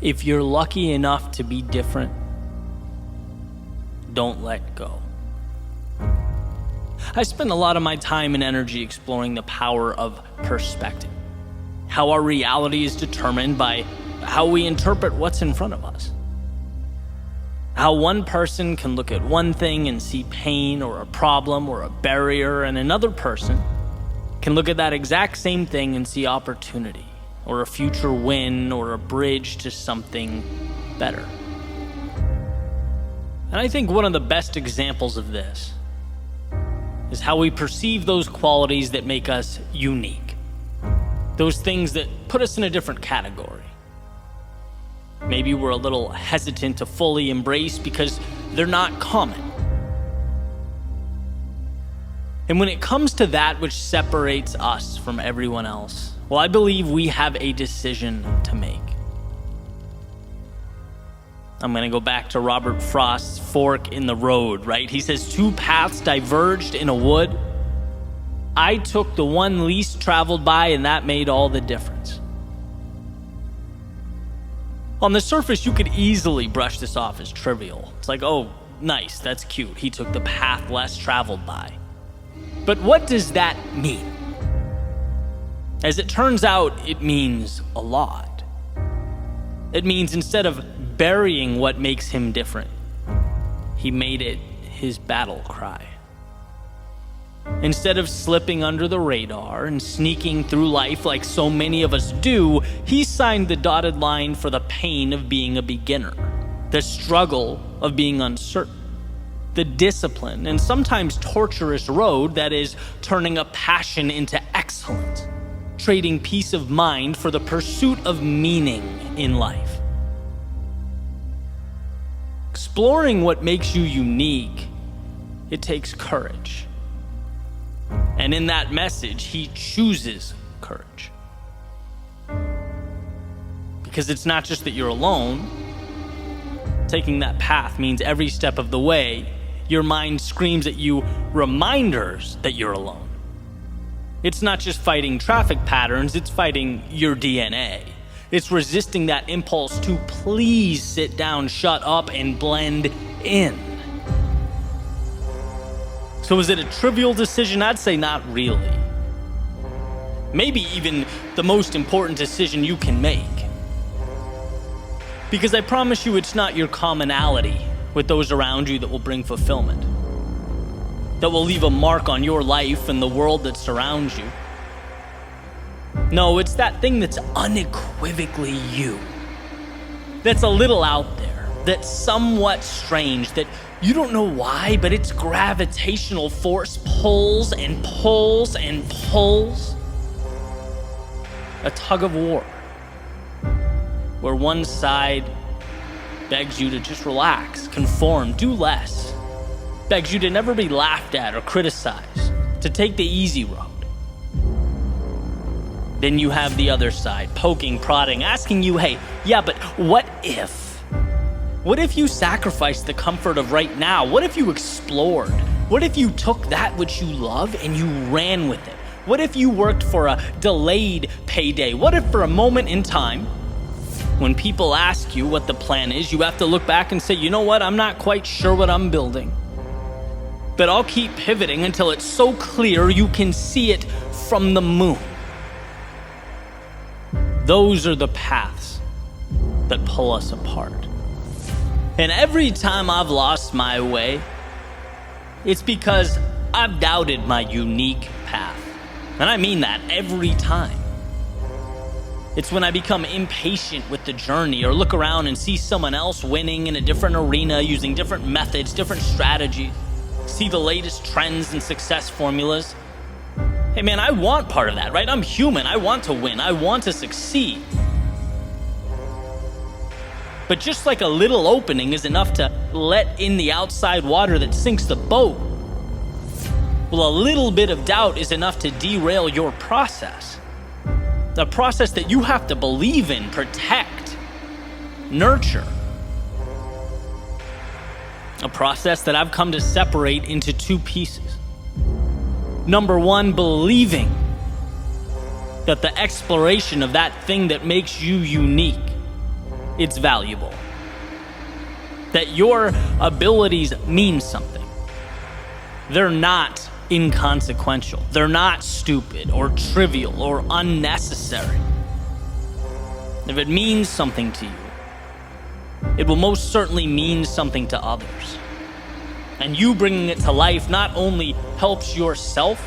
If you're lucky enough to be different, don't let go. I spend a lot of my time and energy exploring the power of perspective, how our reality is determined by how we interpret what's in front of us. How one person can look at one thing and see pain or a problem or a barrier, and another person can look at that exact same thing and see opportunity or a future win or a bridge to something better. And I think one of the best examples of this is how we perceive those qualities that make us unique. Those things that put us in a different category. Maybe we're a little hesitant to fully embrace because they're not common. And when it comes to that which separates us from everyone else, well, I believe we have a decision to make. I'm going to go back to Robert Frost's fork in the road, right? He says, 2 paths diverged in a wood. I took the one least traveled by, and that made all the difference. On the surface, you could easily brush this off as trivial. It's like, oh, nice, that's cute. He took the path less traveled by. But what does that mean? As it turns out, it means a lot. It means instead of burying what makes him different, he made it his battle cry. Instead of slipping under the radar and sneaking through life like so many of us do, he signed the dotted line for the pain of being a beginner, the struggle of being uncertain, the discipline and sometimes torturous road that is turning a passion into excellence, trading peace of mind for the pursuit of meaning in life. Exploring what makes you unique, it takes courage. And in that message, he chooses courage. Because it's not just that you're alone. Taking that path means every step of the way, your mind screams at you reminders that you're alone. It's not just fighting traffic patterns, it's fighting your DNA. It's resisting that impulse to please sit down, shut up, and blend in. So is it a trivial decision? I'd say not really. Maybe even the most important decision you can make. Because I promise you it's not your commonality with those around you that will bring fulfillment, that will leave a mark on your life and the world that surrounds you. No, it's that thing that's unequivocally you, that's a little out there, that's somewhat strange, that you don't know why, but its gravitational force pulls and pulls and pulls. A tug of war, where one side begs you to just relax, conform, do less, begs you to never be laughed at or criticized, to take the easy road. Then you have the other side, poking, prodding, asking you, hey, yeah, but what if? What if you sacrificed the comfort of right now? What if you explored? What if you took that which you love and you ran with it? What if you worked for a delayed payday? What if for a moment in time, when people ask you what the plan is, you have to look back and say, you know what, I'm not quite sure what I'm building, but I'll keep pivoting until it's so clear you can see it from the moon. Those are the paths that pull us apart. And every time I've lost my way, it's because I've doubted my unique path. And I mean that every time. It's when I become impatient with the journey or look around and see someone else winning in a different arena using different methods, different strategies, see the latest trends and success formulas. Hey man, I want part of that, right? I'm human. I want to win. I want to succeed. But just like a little opening is enough to let in the outside water that sinks the boat, well, a little bit of doubt is enough to derail your process. A process that you have to believe in, protect, nurture. A process that I've come to separate into 2 pieces. Number 1, believing that the exploration of that thing that makes you unique it's valuable. That your abilities mean something. They're not inconsequential. They're not stupid or trivial or unnecessary. If it means something to you, it will most certainly mean something to others. And you bringing it to life not only helps yourself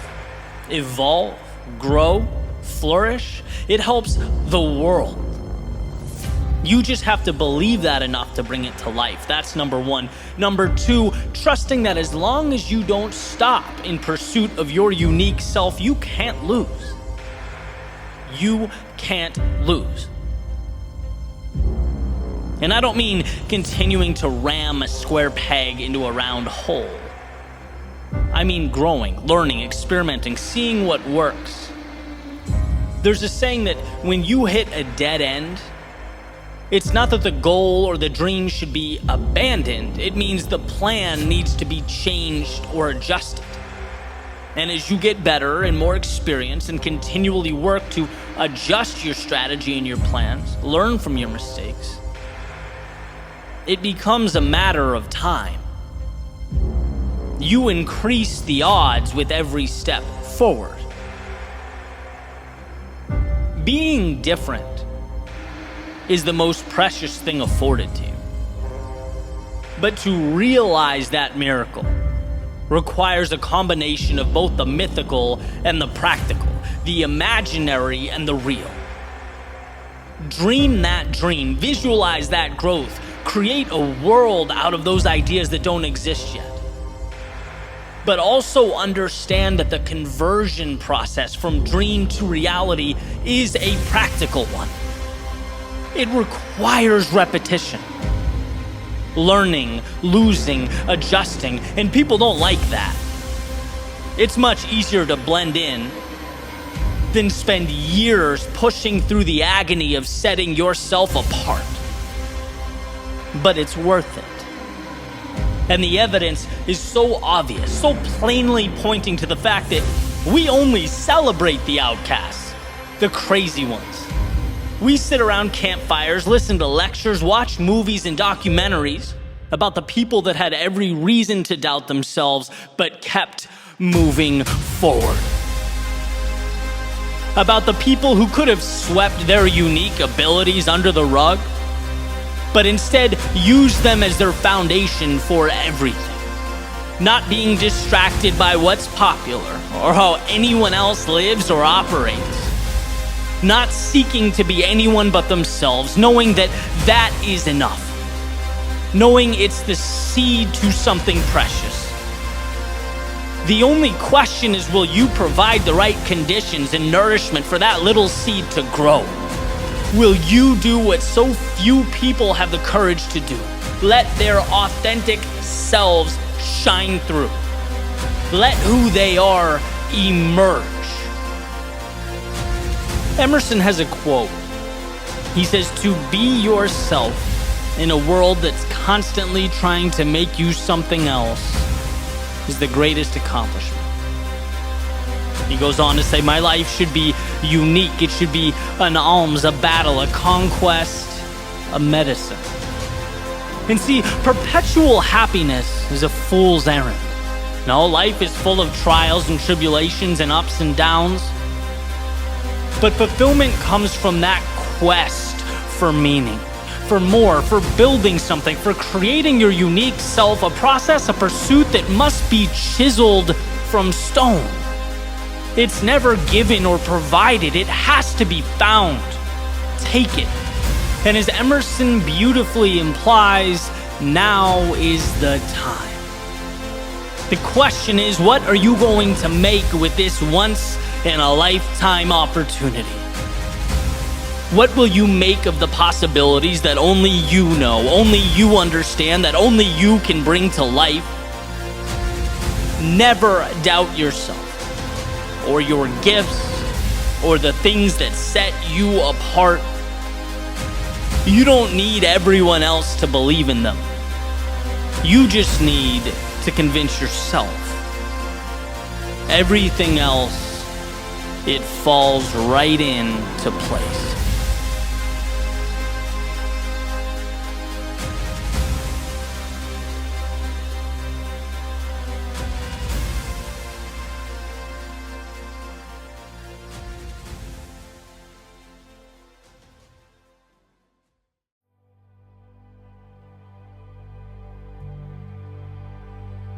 evolve, grow, flourish, it helps the world. You just have to believe that enough to bring it to life. That's number one. Number two, trusting that as long as you don't stop in pursuit of your unique self, you can't lose. You can't lose. And I don't mean continuing to ram a square peg into a round hole. I mean growing, learning, experimenting, seeing what works. There's a saying that when you hit a dead end, it's not that the goal or the dream should be abandoned. It means the plan needs to be changed or adjusted. And as you get better and more experienced and continually work to adjust your strategy and your plans, learn from your mistakes, it becomes a matter of time. You increase the odds with every step forward. Being different is the most precious thing afforded to you. But to realize that miracle requires a combination of both the mythical and the practical, the imaginary and the real. Dream that dream, visualize that growth, create a world out of those ideas that don't exist yet. But also understand that the conversion process from dream to reality is a practical one. It requires repetition. Learning, losing, adjusting, and people don't like that. It's much easier to blend in than spend years pushing through the agony of setting yourself apart. But it's worth it. And the evidence is so obvious, so plainly pointing to the fact that we only celebrate the outcasts, the crazy ones. We sit around campfires, listen to lectures, watch movies and documentaries about the people that had every reason to doubt themselves but kept moving forward. About the people who could have swept their unique abilities under the rug, but instead used them as their foundation for everything. Not being distracted by what's popular or how anyone else lives or operates. Not seeking to be anyone but themselves, knowing that that is enough. Knowing it's the seed to something precious. The only question is, will you provide the right conditions and nourishment for that little seed to grow? Will you do what so few people have the courage to do? Let their authentic selves shine through. Let who they are emerge. Emerson has a quote. He says, "To be yourself in a world that's constantly trying to make you something else is the greatest accomplishment." He goes on to say, "My life should be unique. It should be an alms, a battle, a conquest, a medicine." And see, perpetual happiness is a fool's errand. No, life is full of trials and tribulations and ups and downs. But fulfillment comes from that quest for meaning, for more, for building something, for creating your unique self, a process, a pursuit that must be chiseled from stone. It's never given or provided. It has to be found. Take it. And as Emerson beautifully implies, now is the time. The question is, what are you going to make with this once-in-a-lifetime opportunity? What will you make of the possibilities that only you know, only you understand, that only you can bring to life? Never doubt yourself, or your gifts, or the things that set you apart. You don't need everyone else to believe in them. You just need to convince yourself. Everything else, it falls right into place.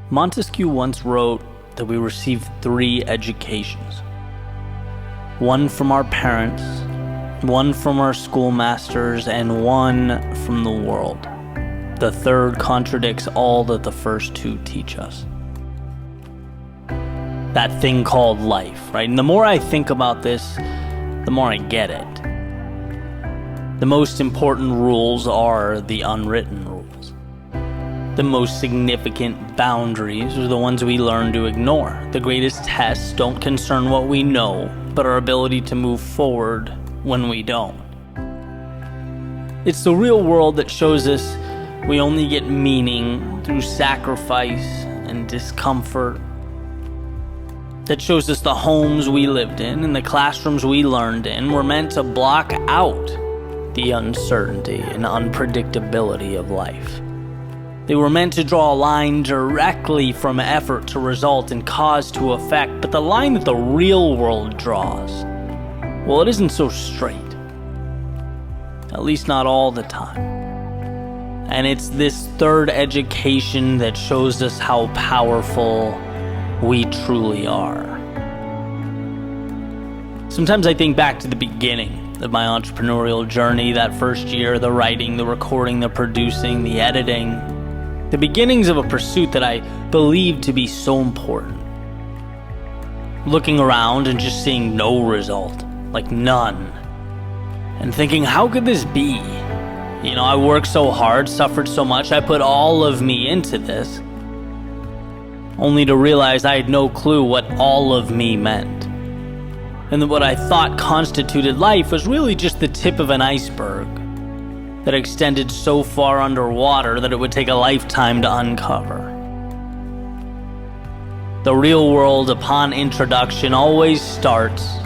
Montesquieu once wrote that we receive 3 educations. One from our parents, one from our schoolmasters, and one from the world. The third contradicts all that the first 2 teach us. That thing called life, right? And the more I think about this, the more I get it. The most important rules are the unwritten rules. The most significant boundaries are the ones we learn to ignore. The greatest tests don't concern what we know, but our ability to move forward when we don't. It's the real world that shows us we only get meaning through sacrifice and discomfort. That shows us the homes we lived in and the classrooms we learned in were meant to block out the uncertainty and unpredictability of life. They were meant to draw a line directly from effort to result and cause to effect, but the line that the real world draws, well, it isn't so straight. At least not all the time. And it's this third education that shows us how powerful we truly are. Sometimes I think back to the beginning of my entrepreneurial journey, that first year, the writing, the recording, the producing, the editing. The beginnings of a pursuit that I believed to be so important. Looking around and just seeing no result, like none. And thinking, how could this be? You know, I worked so hard, suffered so much, I put all of me into this. Only to realize I had no clue what all of me meant. And that what I thought constituted life was really just the tip of an iceberg that extended so far underwater that it would take a lifetime to uncover. The real world, upon introduction, always starts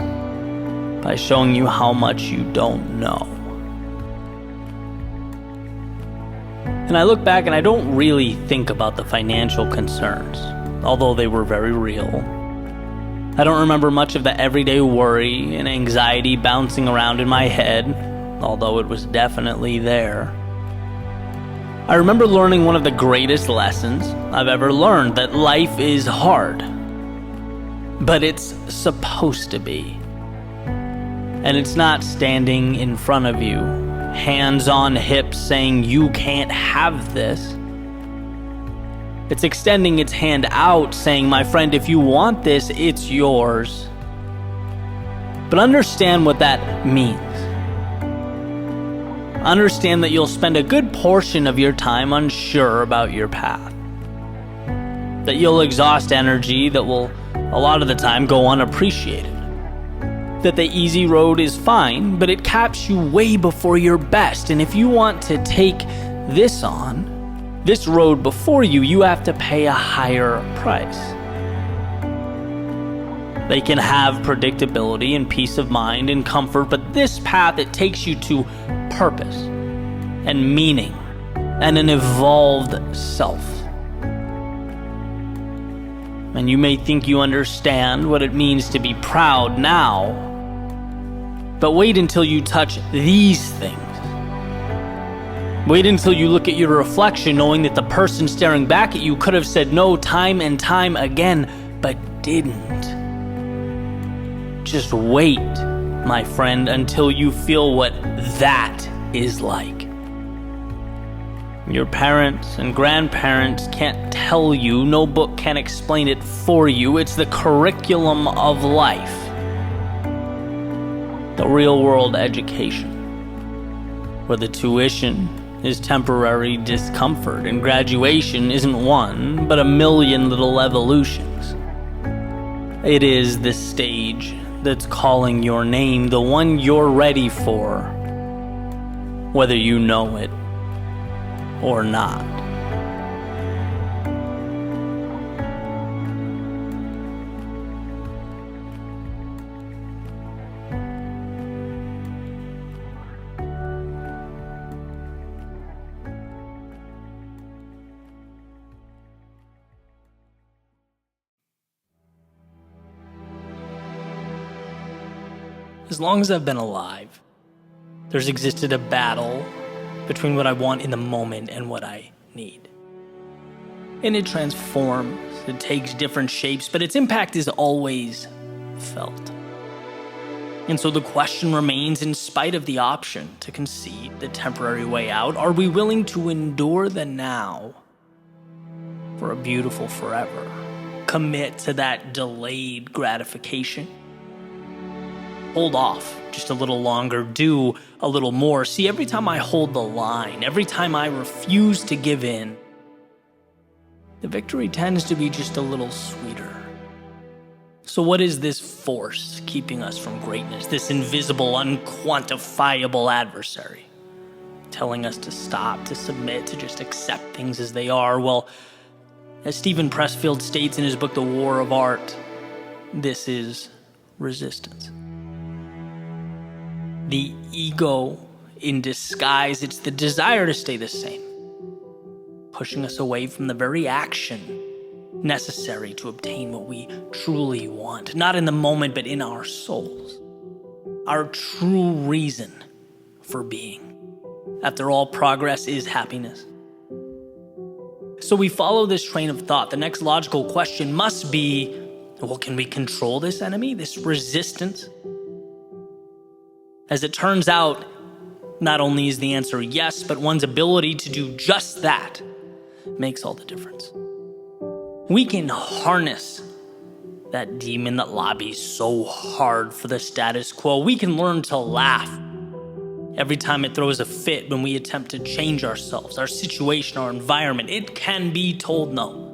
by showing you how much you don't know. And I look back and I don't really think about the financial concerns, although they were very real. I don't remember much of the everyday worry and anxiety bouncing around in my head, although it was definitely there. I remember learning one of the greatest lessons I've ever learned, that life is hard, but it's supposed to be. And it's not standing in front of you, hands on hips, saying you can't have this. It's extending its hand out, saying, my friend, if you want this, it's yours. But understand what that means. Understand that you'll spend a good portion of your time unsure about your path. That you'll exhaust energy that will, a lot of the time, go unappreciated. That the easy road is fine, but it caps you way before your best. And if you want to take this on, this road before you, you have to pay a higher price. They can have predictability and peace of mind and comfort, but this path, it takes you to purpose and meaning and an evolved self. And you may think you understand what it means to be proud now, but wait until you touch these things. Wait until you look at your reflection, knowing that the person staring back at you could have said no time and time again, but didn't. Just wait, my friend, until you feel what that is like. Your parents and grandparents can't tell you, no book can explain it for you. It's the curriculum of life. The real world education, where the tuition is temporary discomfort and graduation isn't one, but a million little evolutions. It is the stage that's calling your name, the one you're ready for, whether you know it or not. As long as I've been alive, there's existed a battle between what I want in the moment and what I need. And it transforms, it takes different shapes, but its impact is always felt. And so the question remains, in spite of the option to concede the temporary way out, are we willing to endure the now for a beautiful forever? Commit to that delayed gratification? Hold off just a little longer, do a little more. See, every time I hold the line, every time I refuse to give in, the victory tends to be just a little sweeter. So what is this force keeping us from greatness? This invisible, unquantifiable adversary telling us to stop, to submit, to just accept things as they are? Well, as Stephen Pressfield states in his book, The War of Art, this is resistance. The ego in disguise, it's the desire to stay the same, pushing us away from the very action necessary to obtain what we truly want, not in the moment, but in our souls, our true reason for being. After all, progress is happiness. So we follow this train of thought. The next logical question must be, well, can we control this enemy, this resistance? As it turns out, not only is the answer yes, but one's ability to do just that makes all the difference. We can harness that demon that lobbies so hard for the status quo. We can learn to laugh every time it throws a fit when we attempt to change ourselves, our situation, our environment. It can be told no.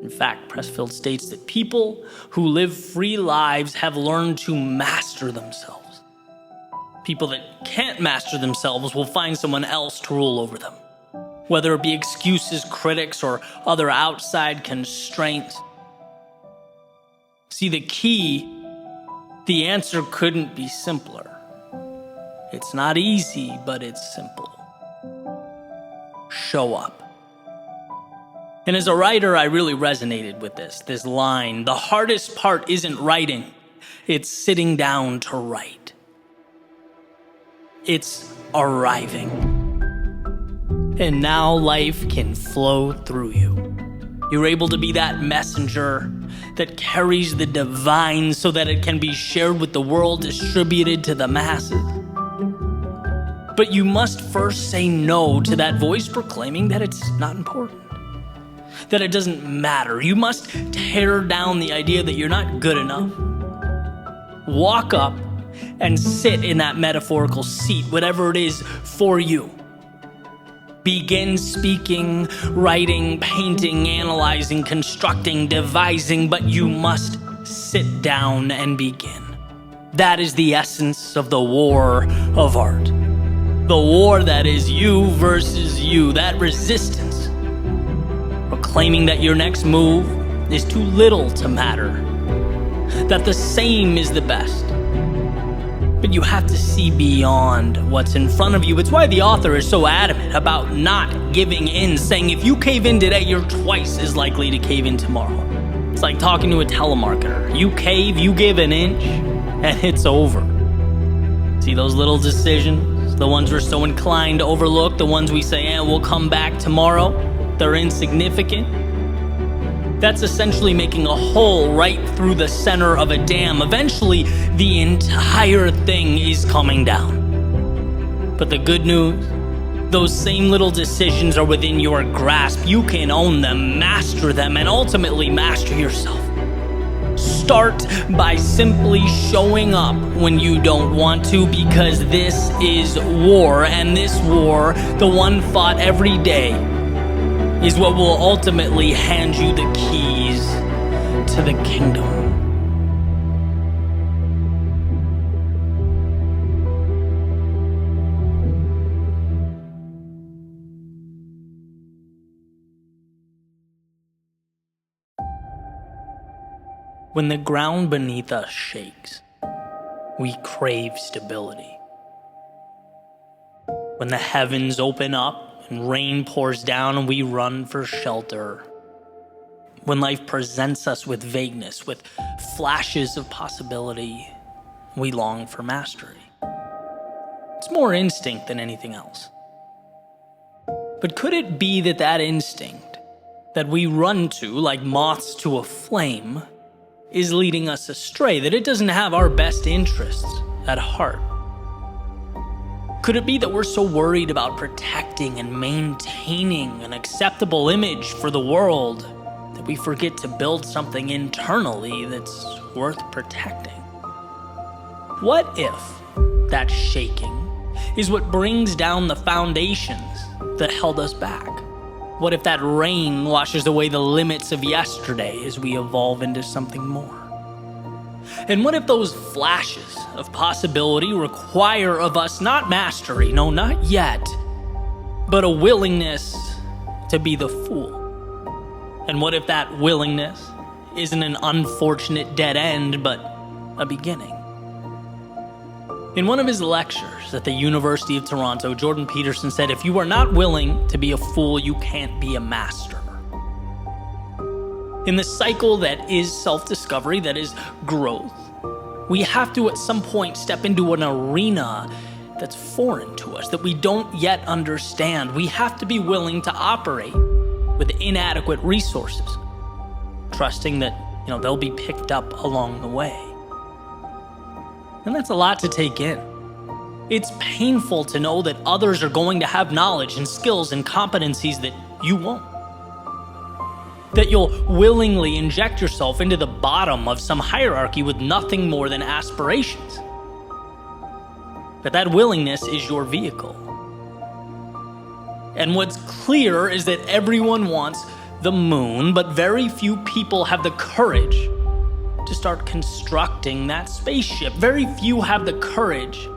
In fact, Pressfield states that people who live free lives have learned to master themselves. People that can't master themselves will find someone else to rule over them, whether it be excuses, critics, or other outside constraints. See, the key, the answer couldn't be simpler. It's not easy, but it's simple. Show up. And as a writer, I really resonated with this line. The hardest part isn't writing, it's sitting down to write. It's arriving. And now life can flow through you. You're able to be that messenger that carries the divine so that it can be shared with the world, distributed to the masses. But you must first say no to that voice proclaiming that it's not important, that it doesn't matter. You must tear down the idea that you're not good enough. Walk up and sit in that metaphorical seat, whatever it is for you. Begin speaking, writing, painting, analyzing, constructing, devising, but you must sit down and begin. That is the essence of the war of art. The war that is you versus you, that resistance. Proclaiming that your next move is too little to matter, that the same is the best. But you have to see beyond what's in front of you. It's why the author is so adamant about not giving in, saying if you cave in today, you're twice as likely to cave in tomorrow. It's like talking to a telemarketer. You cave, you give an inch, and it's over. See those little decisions? The ones we're so inclined to overlook, the ones we say, we'll come back tomorrow. They're insignificant. That's essentially making a hole right through the center of a dam. Eventually, the entire thing is coming down. But the good news, those same little decisions are within your grasp. You can own them, master them, and ultimately master yourself. Start by simply showing up when you don't want to, because this is war, and this war, the one fought every day, is what will ultimately hand you the keys to the kingdom. When the ground beneath us shakes, we crave stability. When the heavens open up and rain pours down and we run for shelter. When life presents us with vagueness, with flashes of possibility, we long for mastery. It's more instinct than anything else. But could it be that that instinct that we run to like moths to a flame is leading us astray, that it doesn't have our best interests at heart? Could it be that we're so worried about protecting and maintaining an acceptable image for the world that we forget to build something internally that's worth protecting? What if that shaking is what brings down the foundations that held us back? What if that rain washes away the limits of yesterday as we evolve into something more? And what if those flashes of possibility require of us not mastery, no, not yet, but a willingness to be the fool? And what if that willingness isn't an unfortunate dead end, but a beginning? In one of his lectures at the University of Toronto, Jordan Peterson said, "If you are not willing to be a fool, you can't be a master." In the cycle that is self-discovery, that is growth, we have to at some point step into an arena that's foreign to us, that we don't yet understand. We have to be willing to operate with inadequate resources, trusting that, they'll be picked up along the way. And that's a lot to take in. It's painful to know that others are going to have knowledge and skills and competencies that you won't. That you'll willingly inject yourself into the bottom of some hierarchy with nothing more than aspirations. But that willingness is your vehicle. And what's clear is that everyone wants the moon, but very few people have the courage to start constructing that spaceship. Very few have the courage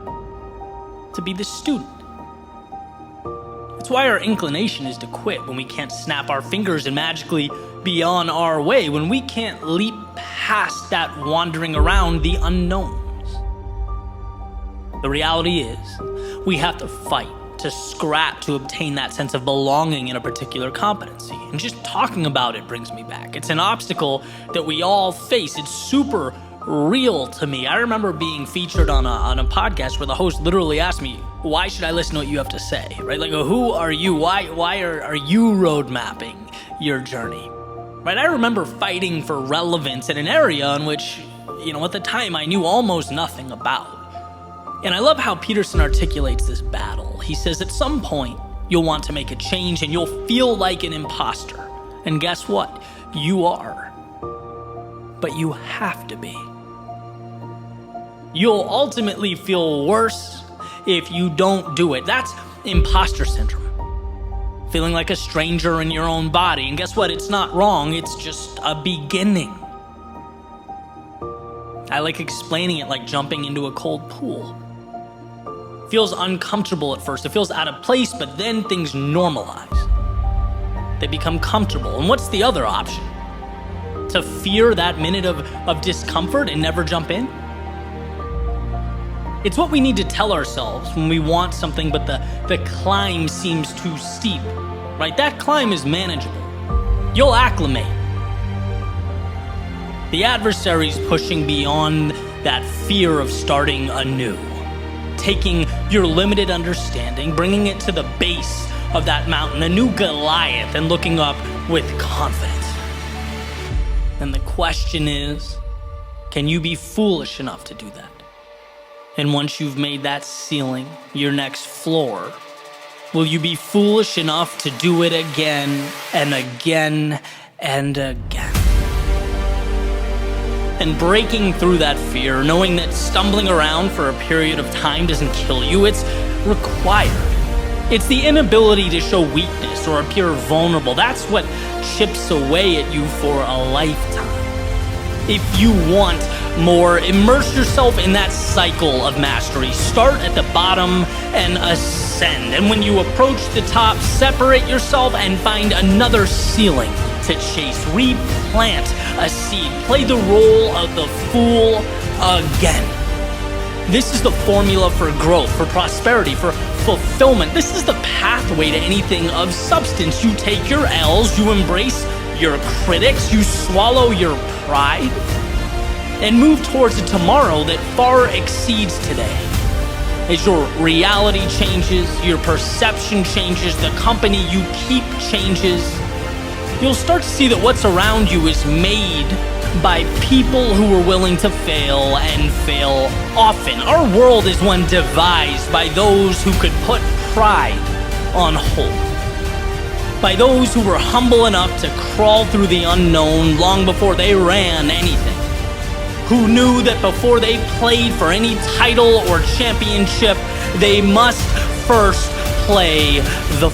to be the student. That's why our inclination is to quit when we can't snap our fingers and magically be on our way, when we can't leap past that wandering around the unknowns. The reality is, we have to fight, to scrap, to obtain that sense of belonging in a particular competency. And just talking about it brings me back. It's an obstacle that we all face. It's super real to me. I remember being featured on a podcast where the host literally asked me, "Why should I listen to what you have to say?" Right? Like, who are you? Why are you road mapping your journey? Right? I remember fighting for relevance in an area in which, at the time I knew almost nothing about. And I love how Peterson articulates this battle. He says at some point, you'll want to make a change and you'll feel like an imposter. And guess what? You are. But you have to be. You'll ultimately feel worse if you don't do it. That's imposter syndrome. Feeling like a stranger in your own body. And guess what? It's not wrong. It's just a beginning. I like explaining it like jumping into a cold pool. It feels uncomfortable at first. It feels out of place, but then things normalize. They become comfortable. And what's the other option? To fear that minute of discomfort and never jump in? It's what we need to tell ourselves when we want something, but the climb seems too steep, right? That climb is manageable. You'll acclimate. The adversary's pushing beyond that fear of starting anew, taking your limited understanding, bringing it to the base of that mountain, a new Goliath, and looking up with confidence. And the question is, can you be foolish enough to do that? And once you've made that ceiling your next floor, will you be foolish enough to do it again and again and again? And breaking through that fear, knowing that stumbling around for a period of time doesn't kill you, it's required. It's the inability to show weakness or appear vulnerable. That's what chips away at you for a lifetime. If you want more, immerse yourself in that cycle of mastery. Start at the bottom and ascend. And when you approach the top, separate yourself and find another ceiling to chase. Replant a seed. Play the role of the fool again. This is the formula for growth, for prosperity, for fulfillment. This is the pathway to anything of substance. You take your L's, you embrace your critics, you swallow your pride, and move towards a tomorrow that far exceeds today. as your reality changes, your perception changes, the company you keep changes, you'll start to see that what's around you is made by people who are willing to fail and fail often. Our world is one devised by those who could put pride on hold, by those who were humble enough to crawl through the unknown long before they ran anything, who knew that before they played for any title or championship, they must first play the